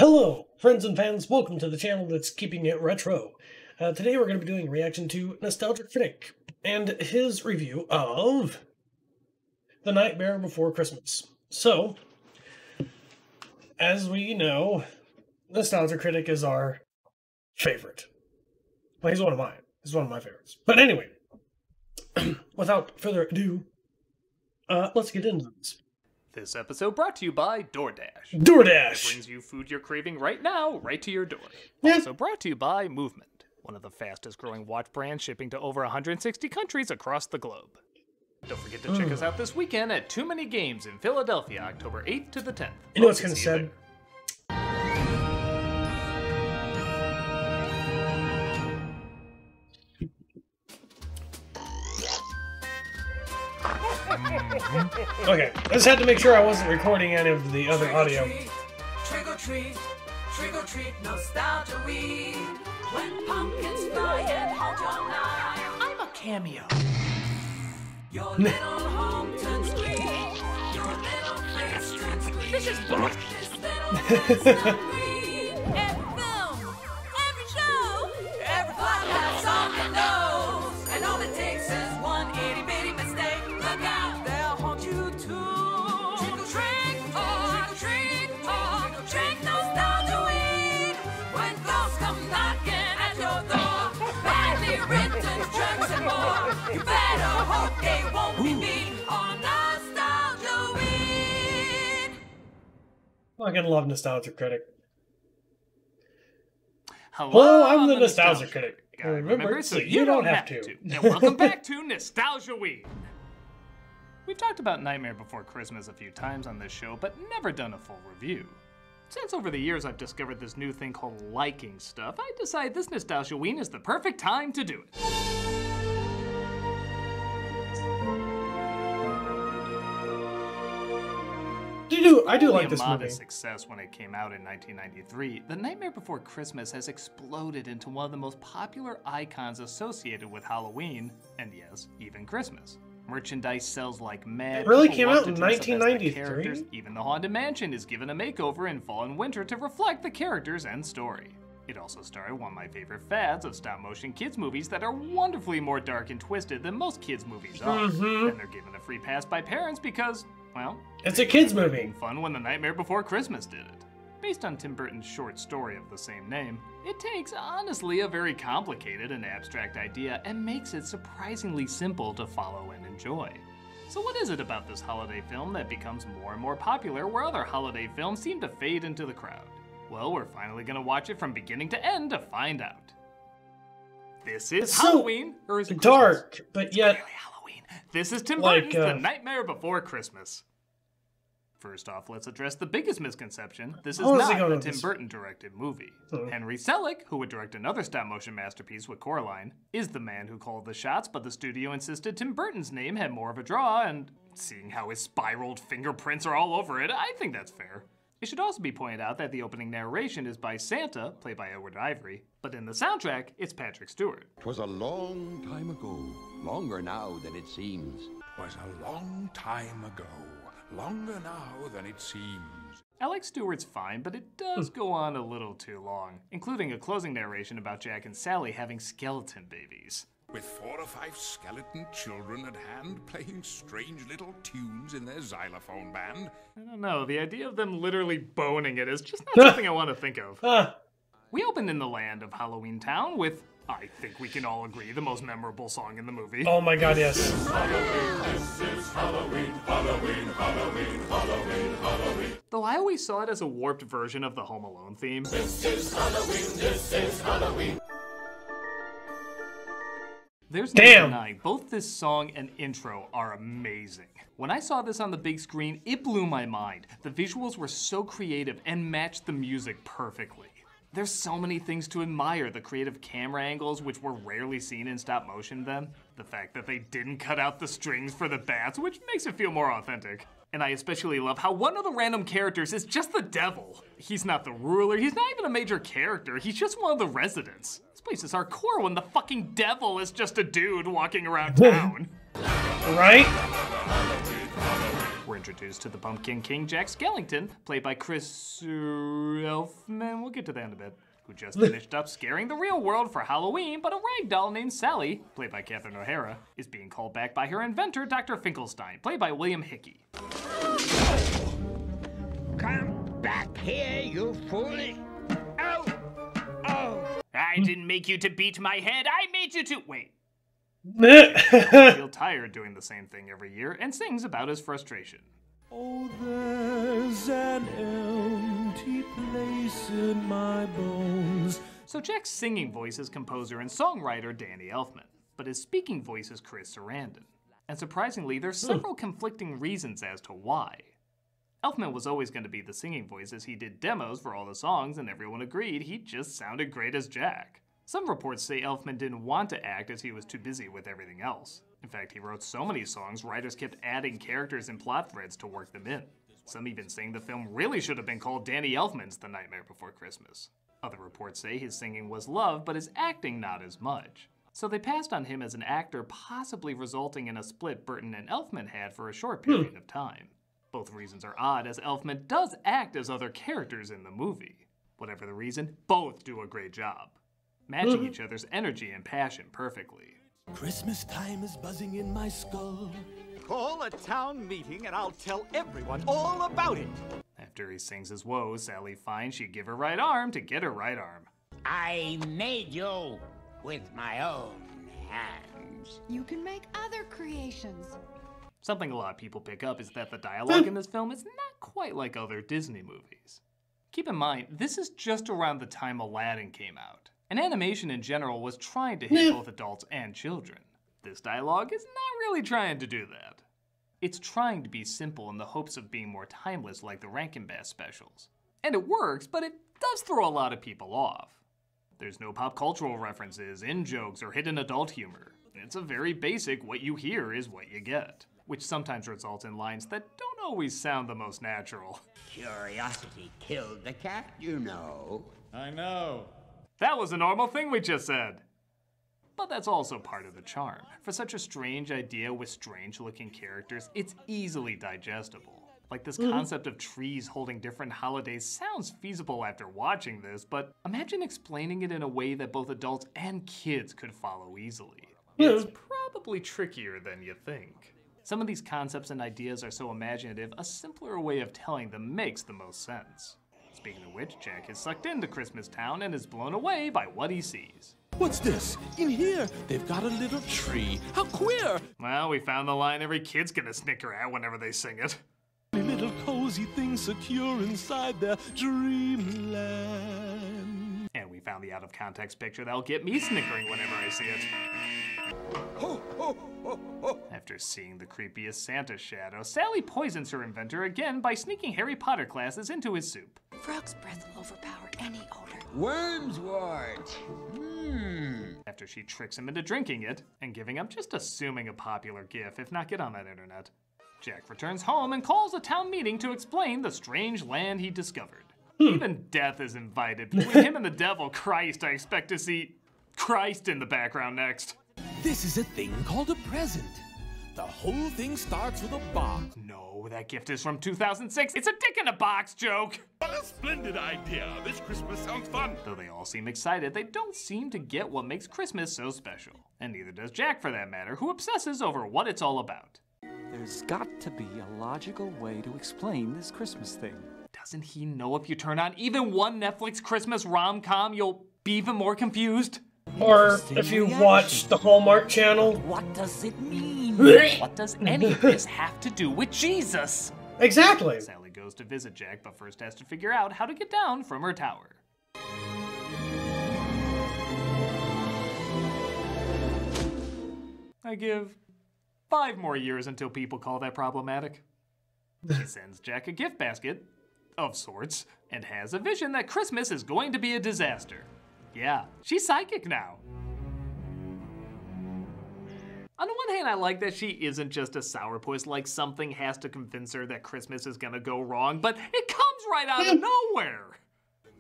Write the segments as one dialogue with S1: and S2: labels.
S1: Hello, friends and fans. Welcome to the channel that's keeping it retro. Today we're going to be doing a reaction to Nostalgia Critic and his review of The Nightmare Before Christmas. So, as we know, Nostalgia Critic is our favorite. Well, he's one of mine. He's one of my favorites. But anyway, without further ado, let's get into this.
S2: This episode brought to you by DoorDash.
S1: DoorDash!
S2: It brings you food you're craving right now, right to your door.
S1: Yeah.
S2: Also brought to you by Movement, one of the fastest growing watch brands shipping to over 160 countries across the globe. Don't forget to check us out this weekend at Too Many Games in Philadelphia, October 8th to the 10th.
S1: You know what's kind of sad? Okay, I just had to make sure I wasn't recording any of the other audio.
S3: Trick or treat, nostalgia weed. When pumpkins fly and hold your knife.
S2: I'm a cameo.
S3: Your little home turns green. Your little face turns green.
S2: This is both.
S3: This little face turns green. Every film, every show, every plot has something knows. And all it takes is one itty bitty mistake. Look out, they'll haunt you too. Trick or treat, nostalgia weed. When ghosts come knocking at your door, badly written jokes and more. You better hope they won't be mean on nostalgia weed.
S1: I can love Nostalgia Critic.
S2: Hello,
S1: I'm the Nostalgia Critic.
S2: Guy.
S1: Remember, so you don't have to.
S2: And welcome back to Nostalgia Week. We've talked about Nightmare Before Christmas a few times on this show, but never done a full review. Since over the years I've discovered this new thing called liking stuff, I decided this Nostalgia Week is the perfect time to do it.
S1: I do like this
S2: a
S1: movie.
S2: modest success when it came out in 1993, The Nightmare Before Christmas has exploded into one of the most popular icons associated with Halloween, and yes, even Christmas. Merchandise sells like mad.
S1: It really
S2: People
S1: came
S2: love
S1: out
S2: to
S1: in
S2: dress up as the
S1: 1993?
S2: characters. Even the Haunted Mansion is given a makeover in fall and winter to reflect the characters and story. It also starred one of my favorite fads of stop-motion kids movies that are wonderfully more dark and twisted than most kids movies are. And they're given a free pass by parents because, well,
S1: It's a kids movie.
S2: being fun when The Nightmare Before Christmas did it. Based on Tim Burton's short story of the same name, it takes, honestly, a very complicated and abstract idea and makes it surprisingly simple to follow and enjoy. So what is it about this holiday film that becomes more and more popular where other holiday films seem to fade into the crowd? Well, we're finally gonna watch it from beginning to end to find out. This is
S1: It's so
S2: Halloween, or is it
S1: dark,
S2: Christmas?
S1: but yet
S2: Clearly Halloween. This is Tim
S1: like,
S2: Burton's The Nightmare Before Christmas. First off, let's address the biggest misconception. This is
S1: How is it
S2: not
S1: going
S2: a
S1: with
S2: Tim
S1: this?
S2: Burton-directed movie. Henry Selick, who would direct another stop-motion masterpiece with Coraline, is the man who called the shots, but the studio insisted Tim Burton's name had more of a draw, and seeing how his spiraled fingerprints are all over it, I think that's fair. It should also be pointed out that the opening narration is by Santa, played by Edward Ivory, but in the soundtrack, it's Patrick Stewart.
S4: 'Twas a long time ago, longer now than it seems.
S5: 'Twas a long time ago, longer now than it seems.
S2: Alex Stewart's fine, but it does go on a little too long, including a closing narration about Jack and Sally having skeleton babies.
S5: With 4 or 5 skeleton children at hand playing strange little tunes in their xylophone band.
S2: I don't know, the idea of them literally boning it is just not something I want to think of. We open in the land of Halloween Town with, I think we can all agree, the most memorable song in the movie.
S1: oh my god, yes.
S2: Though I always saw it as a warped version of the Home Alone theme. There's no
S1: Damn.
S2: denying, both this song and intro are amazing. When I saw this on the big screen, it blew my mind. The visuals were so creative and matched the music perfectly. There's so many things to admire, the creative camera angles, which were rarely seen in stop motion then, the fact that they didn't cut out the strings for the bats, which makes it feel more authentic. And I especially love how one of the random characters is just the devil. He's not the ruler, he's not even a major character, he's just one of the residents. This place is hardcore when the fucking devil is just a dude walking around town.
S1: Right?
S2: We're introduced to the Pumpkin King Jack Skellington, played by Chris Elfman, we'll get to that in a bit, who just finished up scaring the real world for Halloween, but a rag doll named Sally, played by Catherine O'Hara, is being called back by her inventor, Dr. Finkelstein, played by William Hickey.
S6: Come back here, you foolish... Oh! Oh!
S2: I didn't make you to beat my head, I made you to... Wait. Feel tired doing the same thing every year and sings about his frustration.
S7: Oh, there's an empty place in my bones.
S2: So Jack's singing voice is composer and songwriter Danny Elfman, but his speaking voice is Chris Sarandon. And surprisingly, there's several conflicting reasons as to why. Elfman was always going to be the singing voice as he did demos for all the songs and everyone agreed he just sounded great as Jack. Some reports say Elfman didn't want to act as he was too busy with everything else. In fact, he wrote so many songs, writers kept adding characters and plot threads to work them in. Some even saying the film really should have been called Danny Elfman's The Nightmare Before Christmas. Other reports say his singing was loved, but his acting not as much. So they passed on him as an actor, possibly resulting in a split Burton and Elfman had for a short period of time. Both reasons are odd, as Elfman does act as other characters in the movie. Whatever the reason, both do a great job, matching each other's energy and passion perfectly.
S7: Christmas time is buzzing in my skull.
S8: Call a town meeting and I'll tell everyone all about it.
S2: After he sings his woes, Sally finds she'd give her right arm to get her right arm.
S6: I made you with my own hands.
S9: You can make other creations.
S2: Something a lot of people pick up is that the dialogue in this film is not quite like other Disney movies. Keep in mind, this is just around the time Aladdin came out, and animation in general was trying to hit both adults and children. This dialogue is not really trying to do that. It's trying to be simple in the hopes of being more timeless like the Rankin Bass specials. And it works, but it does throw a lot of people off. There's no pop cultural references, in-jokes, or hidden adult humor. It's a very basic what you hear is what you get, which sometimes results in lines that don't always sound the most natural.
S6: Curiosity killed the cat, you know.
S2: I know. That was a normal thing we just said. But that's also part of the charm. For such a strange idea with strange-looking characters, it's easily digestible. Like this concept of trees holding different holidays sounds feasible after watching this, but imagine explaining it in a way that both adults and kids could follow easily. It's probably trickier than you think. Some of these concepts and ideas are so imaginative, a simpler way of telling them makes the most sense. Speaking of which, Jack is sucked into Christmas Town and is blown away by what he sees.
S7: What's this? In here, they've got a little tree. How queer!
S2: Well, we found the line every kid's gonna snicker at whenever they sing it.
S7: A little cozy thing secure inside their dreamland.
S2: And we found the out-of-context picture that'll get me snickering whenever I see it. After seeing the creepiest Santa shadow, Sally poisons her inventor again by sneaking Harry Potter classes into his soup.
S9: Frog's breath will overpower any odor.
S6: Worm's wart.
S2: After she tricks him into drinking it, and giving up just assuming a popular gif, if not get on that internet. Jack returns home and calls a town meeting to explain the strange land he discovered. Even death is invited. Between him and the devil, Christ, I expect to see Christ in the background next.
S7: This is a thing called a present. The whole thing starts with a box.
S2: No, that gift is from 2006. It's a dick in a box joke.
S5: What a splendid idea. This Christmas sounds fun.
S2: Though they all seem excited, they don't seem to get what makes Christmas so special. And neither does Jack, for that matter, who obsesses over what it's all about.
S10: There's got to be a logical way to explain this Christmas thing.
S2: Doesn't he know if you turn on even one Netflix Christmas rom-com, you'll be even more confused?
S1: Or if you watch the Hallmark Channel.
S10: What does it mean?
S2: What does any of this have to do with Jesus?
S1: Exactly.
S2: Sally goes to visit Jack, but first has to figure out how to get down from her tower. I give 5 more years until people call that problematic. She sends Jack a gift basket, of sorts, and has a vision that Christmas is going to be a disaster. Yeah, she's psychic now. On the one hand, I like that she isn't just a sourpuss, like something has to convince her that Christmas is gonna go wrong, but it comes right out of nowhere.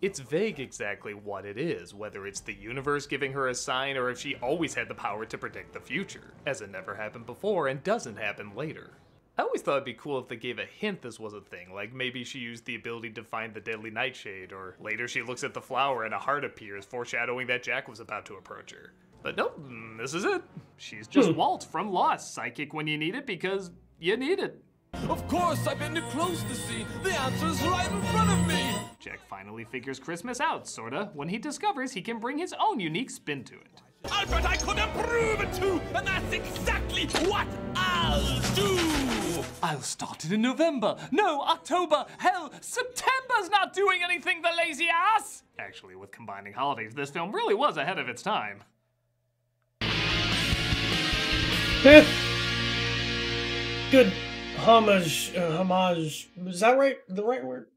S2: It's vague exactly what it is, whether it's the universe giving her a sign or if she always had the power to predict the future, as it never happened before and doesn't happen later. I always thought it'd be cool if they gave a hint this was a thing, like maybe she used the ability to find the deadly nightshade, or later she looks at the flower and a heart appears, foreshadowing that Jack was about to approach her. But nope, this is it. She's just Walt from Lost, psychic when you need it because you need it.
S7: Of course, I've been too close to see. The answer's right in front of me.
S2: Jack finally figures Christmas out, sorta, when he discovers he can bring his own unique spin to it.
S7: Albert, I could improve it too, and that's exactly what I'll do.
S2: I'll start it in November. No, October. Hell, September's not doing anything, the lazy ass! Actually, with combining holidays, this film really was ahead of its time.
S1: Good homage. Is that right? The right word?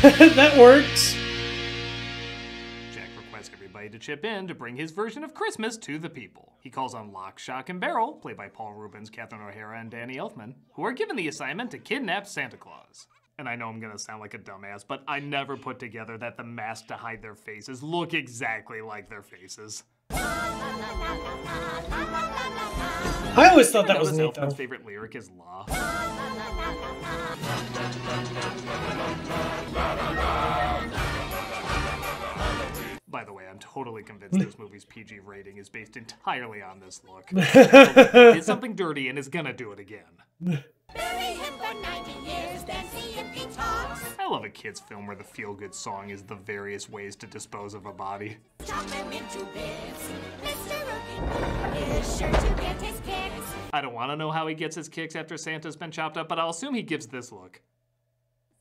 S1: That works.
S2: Jack requests everybody to chip in to bring his version of Christmas to the people. He calls on Lock, Shock, and Barrel, played by Paul Reubens, Catherine O'Hara, and Danny Elfman, who are given the assignment to kidnap Santa Claus. And I know I'm gonna sound like a dumbass, but I never put together that the masks to hide their faces look exactly like their faces.
S1: I always thought that was neat, though.
S2: Elfman's favorite lyric is "La." By the way, I'm totally convinced this movie's PG rating is based entirely on this look. It's something dirty and is gonna do it again.
S3: Bury him for 90 years, then see if he talks.
S2: I love a kid's film where the feel-good song is the various ways to dispose of a body.
S3: Chop him into bits. Mr. Rookie is sure to get his kicks.
S2: I don't want to know how he gets his kicks after Santa's been chopped up, but I'll assume he gives this look.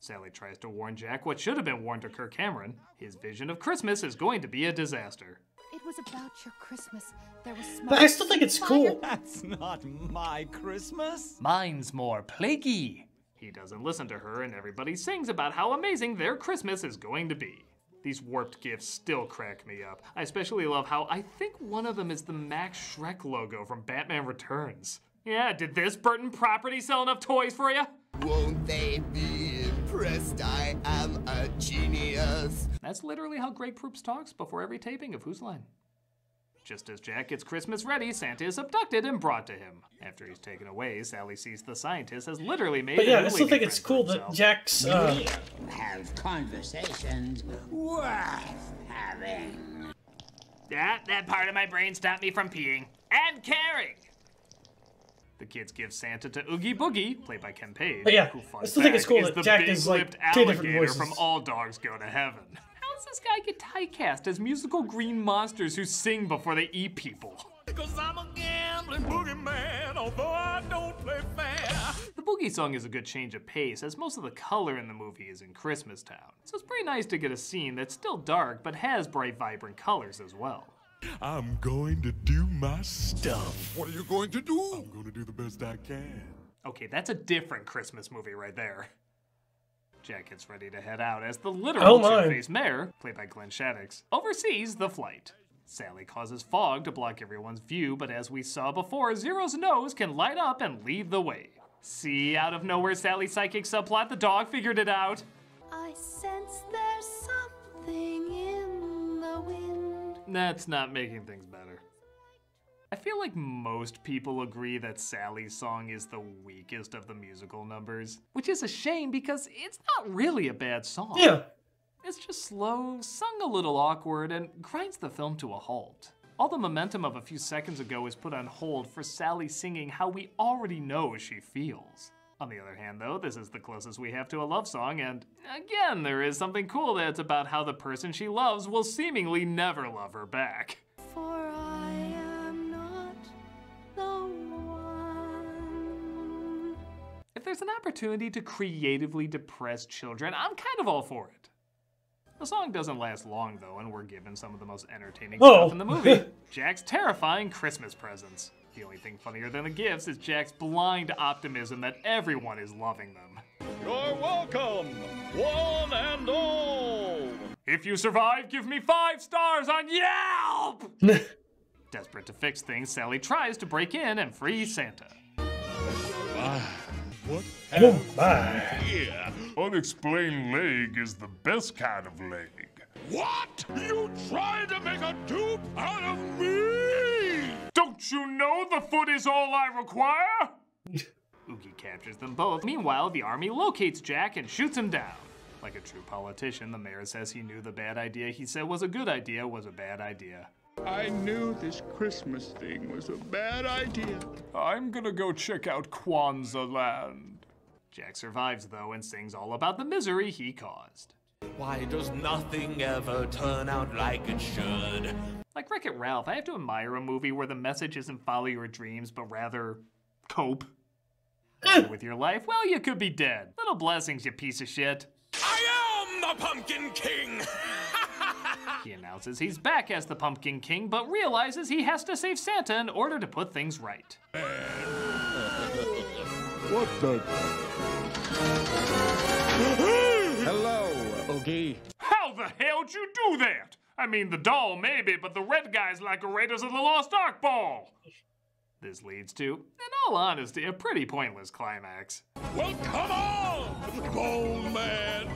S2: Sally tries to warn Jack what should have been warned to Kirk Cameron. His vision of Christmas is going to be a disaster.
S9: It was about your Christmas. There was smoke.
S1: But I still think it's cool.
S8: That's not my Christmas.
S2: Mine's more plaguey. He doesn't listen to her, and everybody sings about how amazing their Christmas is going to be. These warped gifts still crack me up. I especially love how I think one of them is the Max Schreck logo from Batman Returns. Yeah, did this Burton property sell enough toys for you?
S11: Won't they be impressed? I am a genius.
S2: That's literally how Greg Proops talks before every taping of Whose Line. Just as Jack gets Christmas ready, Santa is abducted and brought to him. After he's taken away, Sally sees the scientist has literally made.
S1: But yeah,
S2: a
S1: I still think it's cool
S2: himself.
S1: that Jack's.
S6: Have conversations worth having.
S2: That part of my brain stopped me from peeing and caring. The kids give Santa to Oogie Boogie, played by Ken Page.
S1: But yeah,
S2: who, fun
S1: I still think it's
S2: fact,
S1: cool
S2: is
S1: that Jack is like two different
S2: alligator
S1: voices.
S2: from All Dogs Go to Heaven. How does this guy get typecast as musical green monsters who sing before they eat people?
S7: Because I'm a gambling boogeyman, although I don't play fair.
S2: The Boogie song is a good change of pace, as most of the color in the movie is in Christmas Town. So it's pretty nice to get a scene that's still dark, but has bright, vibrant colors as well.
S7: I'm going to do my stuff.
S5: What are you going to do?
S7: I'm going to do the best I can.
S2: Okay, that's a different Christmas movie right there. Jack gets ready to head out as the literal two-faced mayor, played by Glenn Shaddix, oversees the flight. Sally causes fog to block everyone's view, but as we saw before, Zero's nose can light up and lead the way. See, out of nowhere Sally's psychic subplot, the dog figured it out.
S3: I sense there's something in the wind.
S2: That's not making things better. I feel like most people agree that Sally's song is the weakest of the musical numbers, which is a shame because it's not really a bad song.
S1: Yeah.
S2: It's just slow, sung a little awkward, and grinds the film to a halt. All the momentum of a few seconds ago is put on hold for Sally singing how we already know she feels. On the other hand, though, this is the closest we have to a love song, and again, there is something cool that's about how the person she loves will seemingly never love her back.
S3: For I am not the one.
S2: If there's an opportunity to creatively depress children, I'm kind of all for it. The song doesn't last long, though, and we're given some of the most entertaining stuff in the movie. Jack's terrifying Christmas presents. The only thing funnier than the gifts is Jack's blind optimism that everyone is loving them.
S7: You're welcome, one and all.
S2: If you survive, give me 5 stars on Yelp! Desperate to fix things, Sally tries to break in and free Santa.
S5: What
S1: Oh my.
S5: here? Unexplained leg is the best kind of leg.
S7: What? You tried to make a dupe out of me?
S2: Don't you know the foot is all I require? captures them both. Meanwhile, the army locates Jack and shoots him down. Like a true politician, the mayor says he knew the bad idea he said was a good idea was a bad idea.
S12: I knew this Christmas thing was a bad idea.
S2: I'm gonna go check out Kwanzaa Land. Jack survives, though, and sings all about the misery he caused.
S7: Why does nothing ever turn out like it should?
S2: Like Wreck-It Ralph, I have to admire a movie where the message isn't follow your dreams, but rather cope. With your life, well, you could be dead. Little blessings, you piece of shit.
S7: I am the Pumpkin King!
S2: He announces he's back as the Pumpkin King, but realizes he has to save Santa in order to put things right.
S12: What the?
S8: Hello, Oogie.
S2: How the hell'd you do that? I mean, the doll maybe, but the red guy's like a Raiders of the Lost Ark ball. This leads to, in all honesty, a pretty pointless climax.
S7: Well, come on, Bone Man!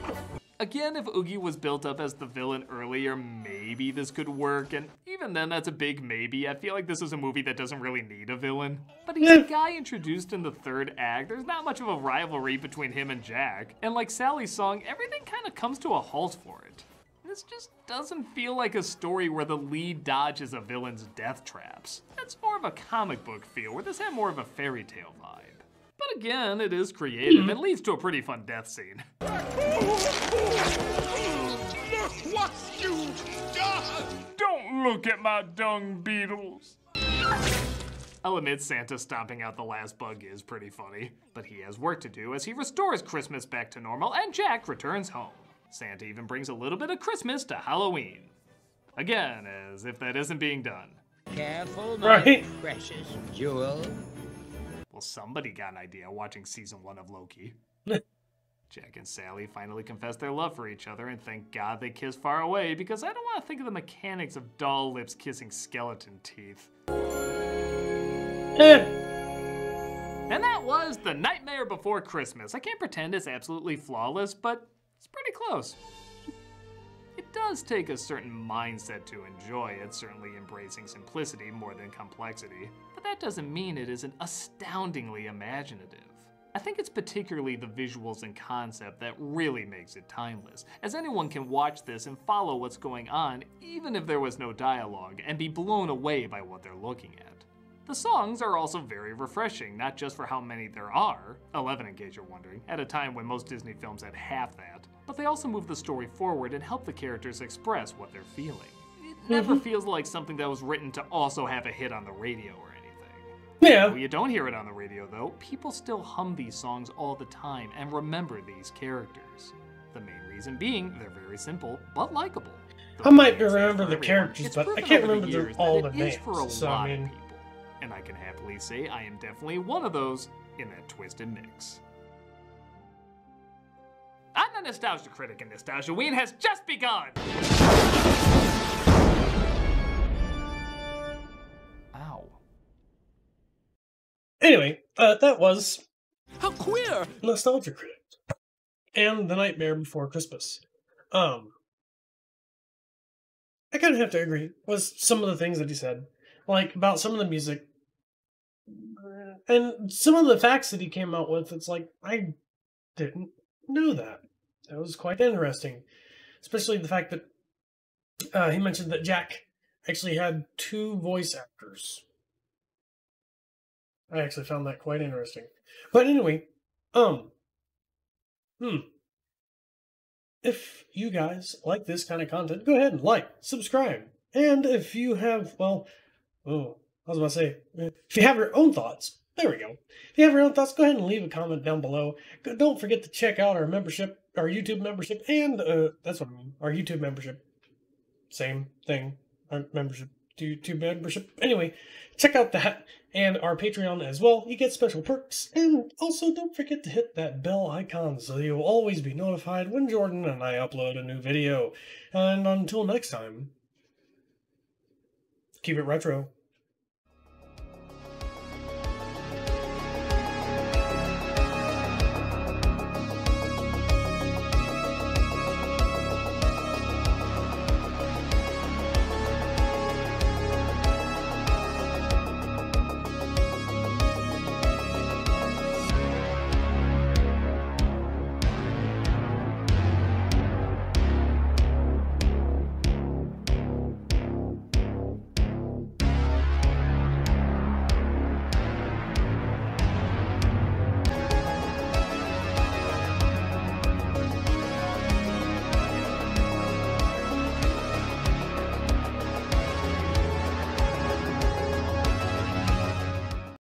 S2: Again, if Oogie was built up as the villain earlier, maybe this could work, and even then that's a big maybe. I feel like this is a movie that doesn't really need a villain. But he's a guy introduced in the third act. There's not much of a rivalry between him and Jack, and like Sally's song, everything kind of comes to a halt for it. This just doesn't feel like a story where the lead dodges a villain's death traps. It's more of a comic book feel, where this had more of a fairy tale vibe. But again, it is creative and leads to a pretty fun death scene.
S7: Look what you've done!
S2: Don't look at my dung beetles! I'll admit Santa stomping out the last bug is pretty funny, but he has work to do as he restores Christmas back to normal and Jack returns home. Santa even brings a little bit of Christmas to Halloween. Again, as if that isn't being done.
S6: Careful, my precious jewel.
S2: Well, somebody got an idea watching season 1 of Loki. Jack and Sally finally confess their love for each other, and thank God they kiss far away, because I don't want to think of the mechanics of doll lips kissing skeleton teeth. And that was The Nightmare Before Christmas. I can't pretend it's absolutely flawless, but it's pretty close. It does take a certain mindset to enjoy it, certainly embracing simplicity more than complexity, but that doesn't mean it isn't astoundingly imaginative. I think it's particularly the visuals and concept that really makes it timeless, as anyone can watch this and follow what's going on even if there was no dialogue, and be blown away by what they're looking at. The songs are also very refreshing, not just for how many there are, 11 in case you're wondering, at a time when most Disney films had half that, but they also move the story forward and help the characters express what they're feeling. It never feels like something that was written to also have a hit on the radio or anything.
S1: Yeah.
S2: When you don't hear it on the radio though, people still hum these songs all the time and remember these characters. The main reason being, they're very simple, but likable.
S1: I might remember the characters, but I can't remember all the names, so I mean...
S2: And I can happily say I am definitely one of those in that twisted mix. I'm the Nostalgia Critic, and Nostalgia Ween has just begun! Ow.
S1: Anyway, that was...
S7: How queer!
S1: Nostalgia Critic. And The Nightmare Before Christmas. I kind of have to agree with some of the things that he said. Like, about some of the music. And some of the facts that he came out with, it's like, I didn't know that. That was quite interesting. Especially the fact that he mentioned that Jack actually had 2 voice actors. I actually found that quite interesting. But anyway, if you guys like this kind of content, go ahead and like, subscribe. And if you have, well, I was about to say, if you have your own thoughts, there we go. If you have your own thoughts, go ahead and leave a comment down below. Don't forget to check out our membership, our YouTube membership, and that's what I mean, our YouTube membership. Same thing, our membership, YouTube membership. Anyway, check out that and our Patreon as well. You get special perks, and also don't forget to hit that bell icon so you'll always be notified when Jordan and I upload a new video. And until next time, keep it retro.